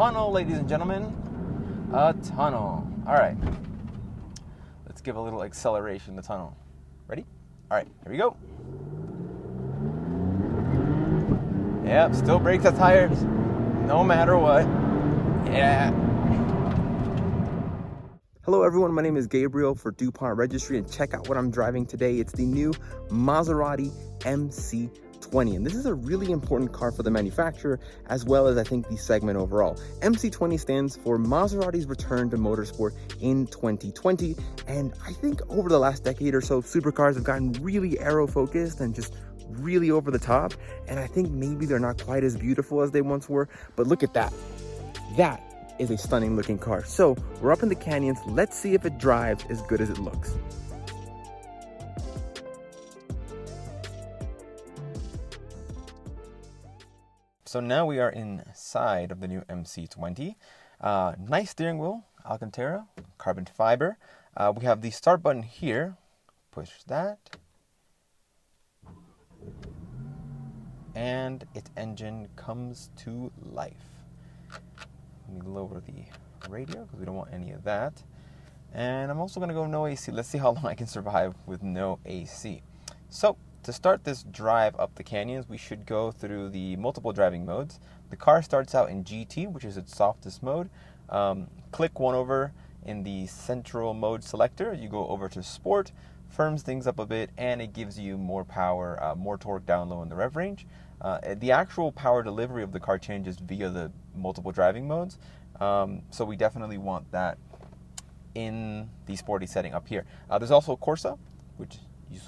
tunnel, ladies and gentlemen. A tunnel. All right. Let's give a little acceleration to the tunnel. Ready? All right, here we go. Yep, still brakes the tires, no matter what. Yeah. Hello everyone, my name is Gabriel for DuPont Registry, and check out what I'm driving today. It's the new Maserati MC20, and this is a really important car for the manufacturer, as well as I think the segment overall. MC20 stands for Maserati's return to motorsport in 2020, and I think over the last decade or so, supercars have gotten really aero-focused and just really over the top, and I think maybe they're not quite as beautiful as they once were, but look at that. That is a stunning looking car. So we're up in the canyons. Let's see if it drives as good as it looks. So now we are inside of the new MC20. Nice steering wheel, Alcantara, carbon fiber. We have the start button here. Push that. And its engine comes to life. Let me lower the radio because we don't want any of that. And I'm also going to go no AC. Let's see how long I can survive with no AC. So to start this drive up the canyons, we should go through the multiple driving modes. The car starts out in GT, which is its softest mode. Click one over in the central mode selector. You go over to Sport, firms things up a bit, and it gives you more power, more torque down low in the rev range. The actual power delivery of the car changes via the multiple driving modes, so we definitely want that in the sporty setting up here. There's also Corsa, which you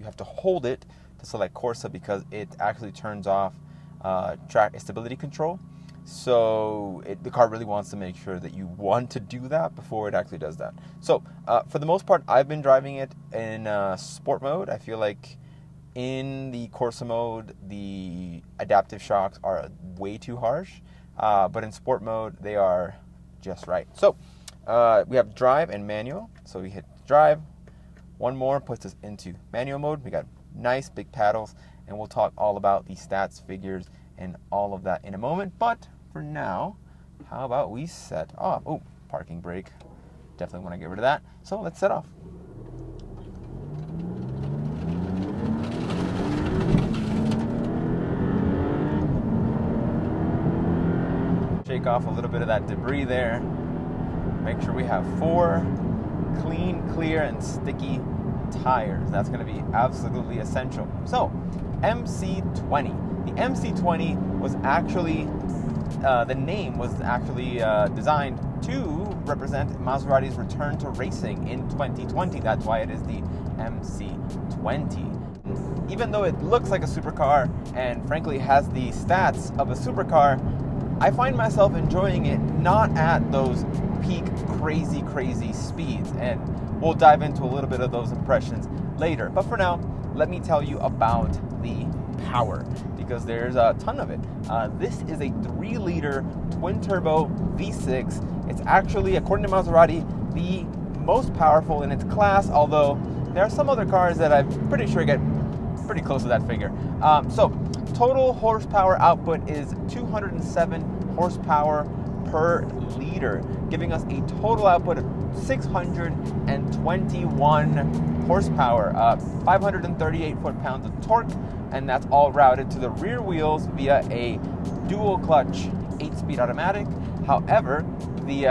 have to hold it to select Corsa because it actually turns off track stability control. So the car really wants to make sure that you want to do that before it actually does that. So for the most part, I've been driving it in sport mode. I feel like in the Corsa mode, the adaptive shocks are way too harsh, but in sport mode, they are just right. So we have drive and manual. So we hit drive. One more puts us into manual mode. We got nice big paddles, and we'll talk all about the stats, figures, and all of that in a moment. But for now, how about we set off? Oh, parking brake. Definitely want to get rid of that. So let's set off. Shake off a little bit of that debris there. Make sure we have 4 clean, clear, and sticky tires. That's going to be absolutely essential. So, MC20. The MC20 was actually, the name was actually designed to represent Maserati's return to racing in 2020. That's why it is the MC20. Even though it looks like a supercar and frankly has the stats of a supercar, I find myself enjoying it not at those peak crazy speeds, and we'll dive into a little bit of those impressions later. But for now, let me tell you about the power, because there's a ton of it. This is a 3-liter twin-turbo V6. It's actually, according to Maserati, the most powerful in its class, although there are some other cars that I'm pretty sure get pretty close to that figure. So total horsepower output is 207 horsepower per liter, giving us a total output of 621 horsepower, 538 foot-pounds of torque, and that's all routed to the rear wheels via a dual clutch 8-speed automatic. However, the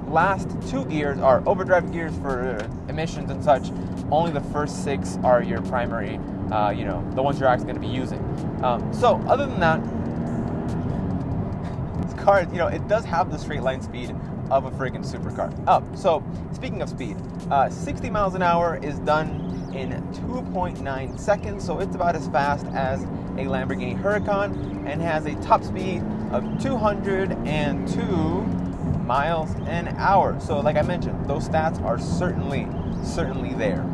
last 2 gears are overdrive gears for emissions and such. Only the first 6 are your primary, the ones you're actually going to be using. So other than that, this car, it does have the straight line speed of a friggin' supercar. So speaking of speed, 60 miles an hour is done in 2.9 seconds, so it's about as fast as a Lamborghini Huracan, and has a top speed of 202 miles an hour. So like I mentioned, those stats are certainly there.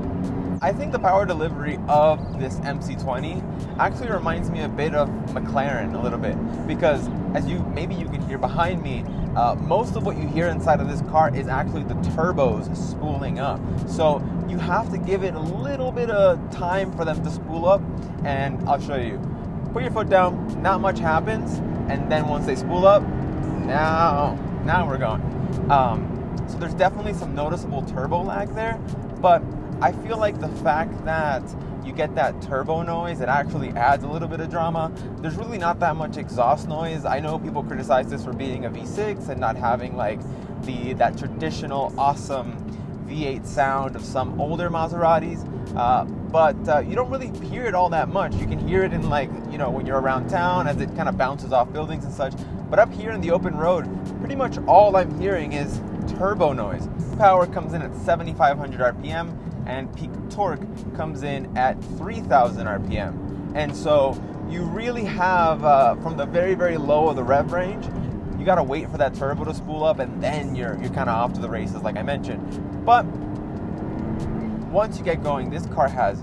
I think the power delivery of this MC20 actually reminds me a bit of McLaren a little bit, because as you can hear behind me, most of what you hear inside of this car is actually the turbos spooling up. So you have to give it a little bit of time for them to spool up, and I'll show you. Put your foot down, not much happens, and then once they spool up, Now we're going. So there's definitely some noticeable turbo lag there, but I feel like the fact that you get that turbo noise, it actually adds a little bit of drama. There's really not that much exhaust noise. I know people criticize this for being a V6 and not having like that traditional awesome V8 sound of some older Maseratis, but you don't really hear it all that much. You can hear it in like, you know, when you're around town as it kind of bounces off buildings and such, but up here in the open road, pretty much all I'm hearing is turbo noise. Power comes in at 7,500 RPM and peak torque comes in at 3,000 RPM. And so you really have, from the very, very low of the rev range, you gotta wait for that turbo to spool up and then you're kind of off to the races like I mentioned. But once you get going, this car has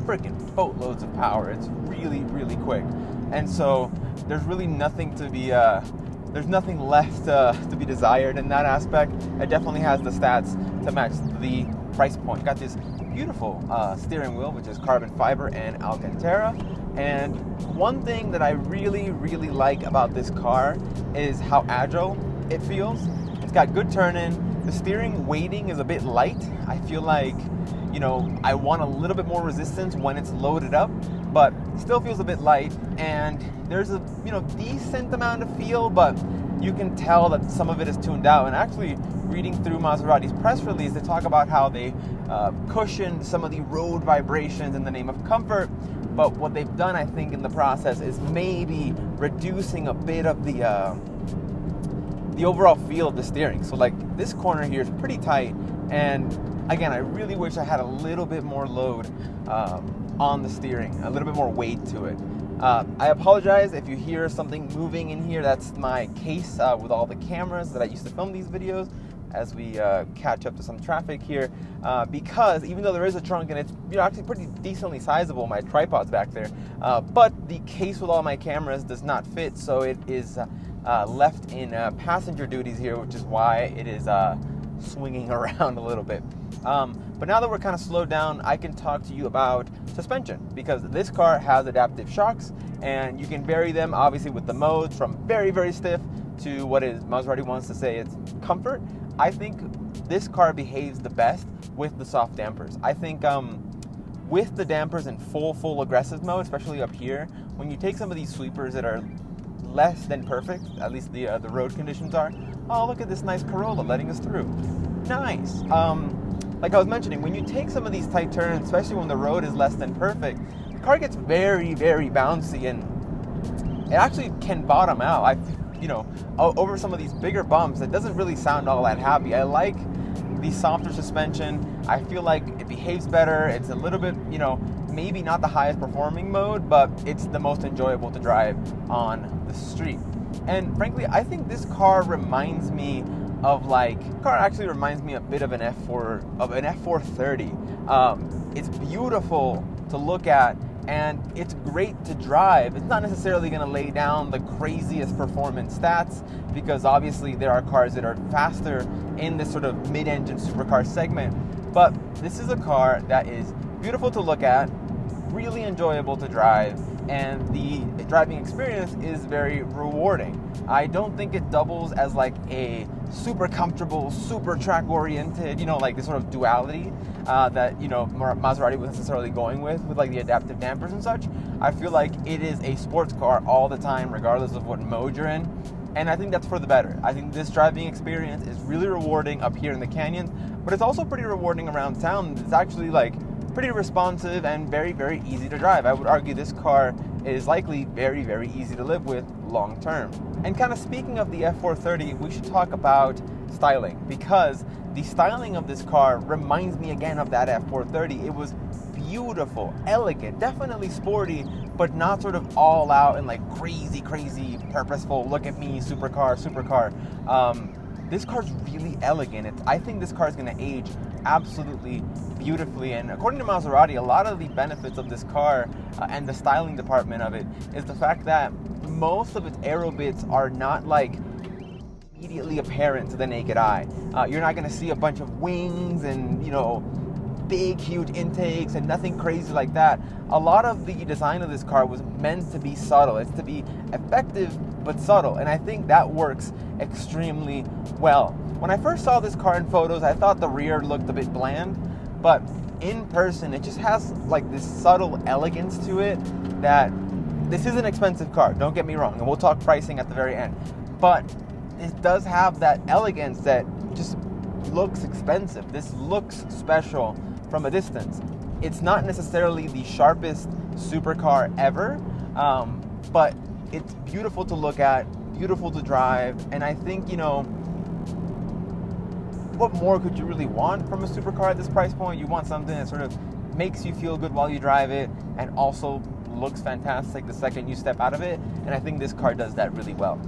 freaking boatloads of power. It's really, really quick. And so there's really nothing to be, there's nothing left to be desired in that aspect. It definitely has the stats to match the price point. Got this beautiful steering wheel, which is carbon fiber and Alcantara. And one thing that I really, really like about this car is how agile it feels. It's got good turn-in. The steering weighting is a bit light. I feel like, you know, I want a little bit more resistance when it's loaded up, but it still feels a bit light. And there's a, you know, decent amount of feel, but you can tell that some of it is tuned out. And actually, reading through Maserati's press release, they talk about how they cushioned some of the road vibrations in the name of comfort. But what they've done, I think, in the process is maybe reducing a bit of the overall feel of the steering. So like this corner here is pretty tight, and again, I really wish I had a little bit more load on the steering, a little bit more weight to it. I apologize if you hear something moving in here. That's my case with all the cameras that I used to film these videos as we catch up to some traffic here, because even though there is a trunk and it's, you know, actually pretty decently sizable, my tripod's back there, but the case with all my cameras does not fit, so it is left in passenger duties here, which is why it is swinging around a little bit. But now that we're kind of slowed down, I can talk to you about suspension, because this car has adaptive shocks, and you can vary them obviously with the modes from very, very stiff to what is Maserati wants to say it's comfort. I think this car behaves the best with the soft dampers. I think with the dampers in full aggressive mode, especially up here, when you take some of these sweepers that are less than perfect, at least the road conditions are. Oh, look at this nice Corolla letting us through. Nice. Like I was mentioning, when you take some of these tight turns, especially when the road is less than perfect, the car gets very, very bouncy, and it actually can bottom out. You know, over some of these bigger bumps, it doesn't really sound all that happy. I like the softer suspension. I feel like it behaves better. It's a little bit, you know, maybe not the highest performing mode, but it's the most enjoyable to drive on the street. And frankly, I think this car reminds me of actually reminds me a bit of an F430. It's beautiful to look at, and it's great to drive. It's not necessarily going to lay down the craziest performance stats, because obviously there are cars that are faster in this sort of mid-engine supercar segment. But this is a car that is beautiful to look at, really enjoyable to drive, and the driving experience is very rewarding. I don't think it doubles as like a super comfortable, super track oriented, you know, like this sort of duality that, you know, Maserati was necessarily going with like the adaptive dampers and such. I feel like it is a sports car all the time, regardless of what mode you're in. And I think that's for the better. I think this driving experience is really rewarding up here in the canyons, but it's also pretty rewarding around town. It's actually like pretty responsive and very, very easy to drive. I would argue this car is likely very, very easy to live with long term. And kind of speaking of the F430, we should talk about styling, because the styling of this car reminds me again of that F430. It was beautiful, elegant, definitely sporty, but not sort of all out and like crazy, purposeful, look at me, supercar. This car's really elegant. I think this car is going to age absolutely beautifully, and according to Maserati, a lot of the benefits of this car and the styling department of it is the fact that most of its aero bits are not like immediately apparent to the naked eye. You're not going to see a bunch of wings and, you know, big, huge intakes and nothing crazy like that. A lot of the design of this car was meant to be subtle. It's to be effective but subtle, and I think that works extremely well. When I first saw this car in photos, I thought the rear looked a bit bland, but in person, it just has like this subtle elegance to it that this is an expensive car, don't get me wrong, and we'll talk pricing at the very end, but it does have that elegance that just looks expensive. This looks special from a distance. It's not necessarily the sharpest supercar ever, but it's beautiful to look at, beautiful to drive, and I think, you know, what more could you really want from a supercar at this price point? You want something that sort of makes you feel good while you drive it and also looks fantastic the second you step out of it, and I think this car does that really well.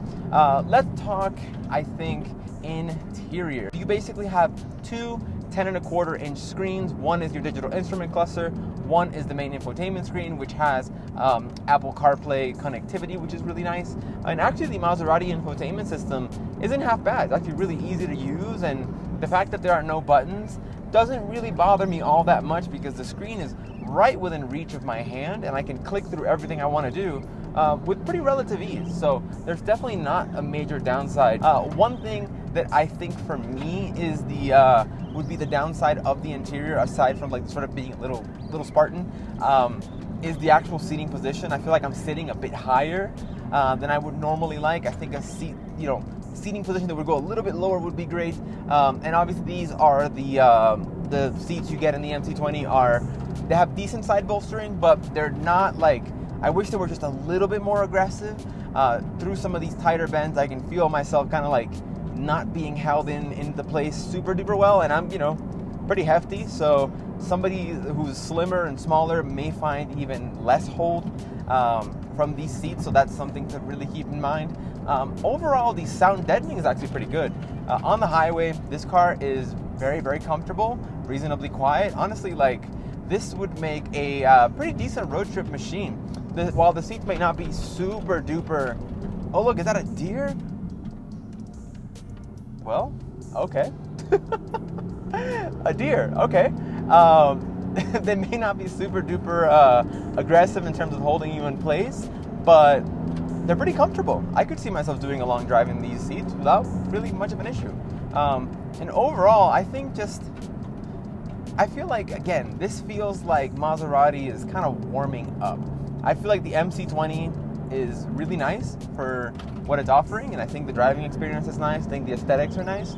Let's talk, I think, interior. You basically have two 10.25-inch screens. One is your digital instrument cluster, one is the main infotainment screen, which has Apple CarPlay connectivity, which is really nice. And actually the Maserati infotainment system isn't half bad. It's actually really easy to use, and the fact that there are no buttons doesn't really bother me all that much because the screen is right within reach of my hand and I can click through everything I want to do with pretty relative ease. So there's definitely not a major downside. One thing that I think for me is would be the downside of the interior, aside from like sort of being a little Spartan, is the actual seating position. I feel like I'm sitting a bit higher than I would normally like. I think a seating position that would go a little bit lower would be great. And obviously these are the seats you get in the MC20 they have decent side bolstering, but they're not like, I wish they were just a little bit more aggressive. Through some of these tighter bends, I can feel myself kind of like not being held into place super duper well, and I'm, you know, pretty hefty, so somebody who's slimmer and smaller may find even less hold from these seats, so that's something to really keep in mind. Overall, the sound deadening is actually pretty good. On the highway, this car is very, very comfortable, reasonably quiet. Honestly, like, this would make a pretty decent road trip machine. While the seats may not be super duper... Oh, look, is that a deer? Well, okay. A deer, okay. They may not be super duper aggressive in terms of holding you in place, but they're pretty comfortable. I could see myself doing a long drive in these seats without really much of an issue. And overall, I think I feel like, again, this feels like Maserati is kind of warming up. I feel like the MC20 is really nice for what it's offering, and I think the driving experience is nice. I think the aesthetics are nice.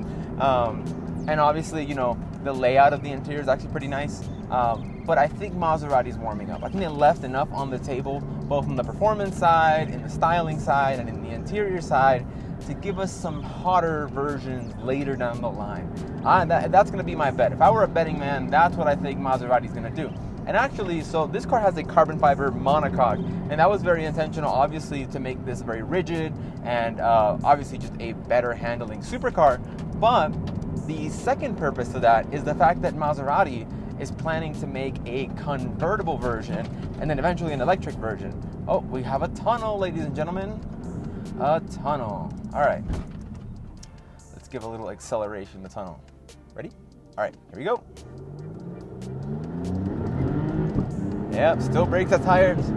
And obviously, you know, the layout of the interior is actually pretty nice. But I think Maserati is warming up. I think they left enough on the table, both on the performance side, in the styling side, and in the interior side, to give us some hotter versions later down the line. That's going to be my bet. If I were a betting man, that's what I think Maserati's going to do. And actually, so this car has a carbon fiber monocoque, and that was very intentional, obviously, to make this very rigid and obviously just a better handling supercar. But the second purpose of that is the fact that Maserati is planning to make a convertible version and then eventually an electric version. Oh, we have a tunnel, ladies and gentlemen. A tunnel. All right. Let's give a little acceleration to the tunnel. Ready? All right, here we go. Yep, still brakes the tires,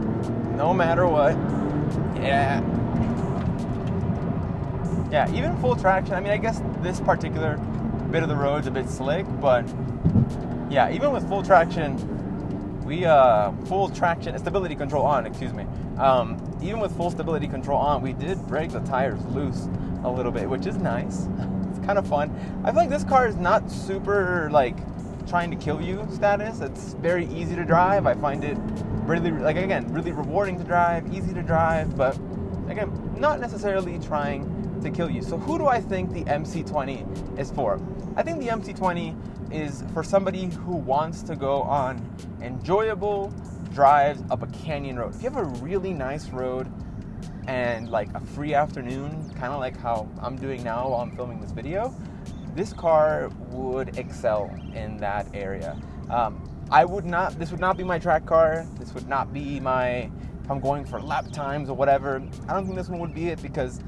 no matter what. Yeah. Yeah, even full traction. I mean, I guess this particular bit of the road's a bit slick, but yeah, even with full traction, stability control on, excuse me. Even with full stability control on, we did brake the tires loose a little bit, which is nice. It's kind of fun. I feel like this car is not super, like, trying to kill you status. It's very easy to drive. I find it really, like, again, really rewarding to drive, easy to drive, but again, not necessarily trying to kill you. So who do I think the MC20 is for? I think the MC20 is for somebody who wants to go on enjoyable drives up a canyon road. If you have a really nice road and like a free afternoon, kind of like how I'm doing now while I'm filming this video, this car would excel in that area. This would not be my track car. This would not be if I'm going for lap times or whatever. I don't think this one would be it because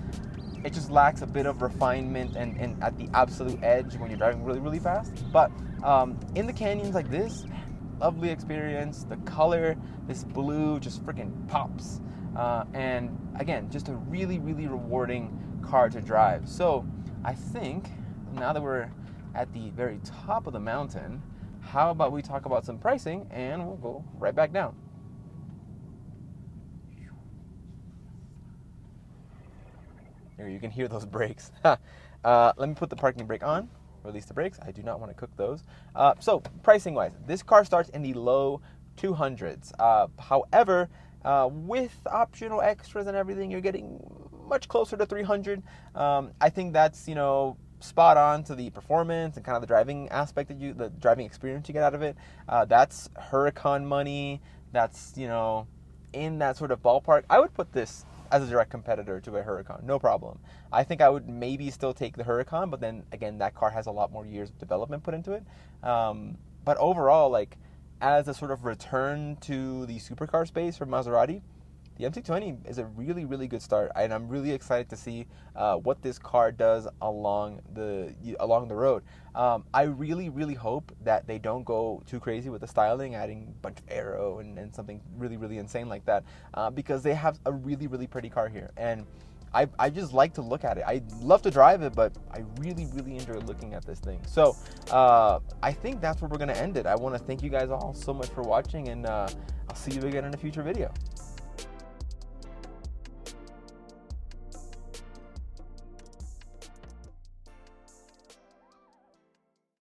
it just lacks a bit of refinement and at the absolute edge when you're driving really, really fast. But in the canyons like this, lovely experience. The color, this blue just freaking pops. And again, just a really, really rewarding car to drive. So I think now that we're at the very top of the mountain, how about we talk about some pricing and we'll go right back down. Here, you can hear those brakes. Let me put the parking brake on, release the brakes. I do not want to cook those. So pricing wise, this car starts in the low 200s. However, with optional extras and everything, you're getting much closer to 300. I think that's, you know, spot on to the performance and kind of the driving aspect that the driving experience you get out of it. That's Huracan money. That's, you know, in that sort of ballpark. I would put this as a direct competitor to a Huracan, no problem. I think I would maybe still take the Huracan, but then again, that car has a lot more years of development put into it. But overall, like, as a sort of return to the supercar space for Maserati, the MC20 is a really, really good start, and I'm really excited to see what this car does along the road. I really, really hope that they don't go too crazy with the styling, adding a bunch of aero and something really, really insane like that, because they have a really, really pretty car here, and I just like to look at it. I love to drive it, but I really, really enjoy looking at this thing. So I think that's where we're going to end it. I want to thank you guys all so much for watching, and I'll see you again in a future video.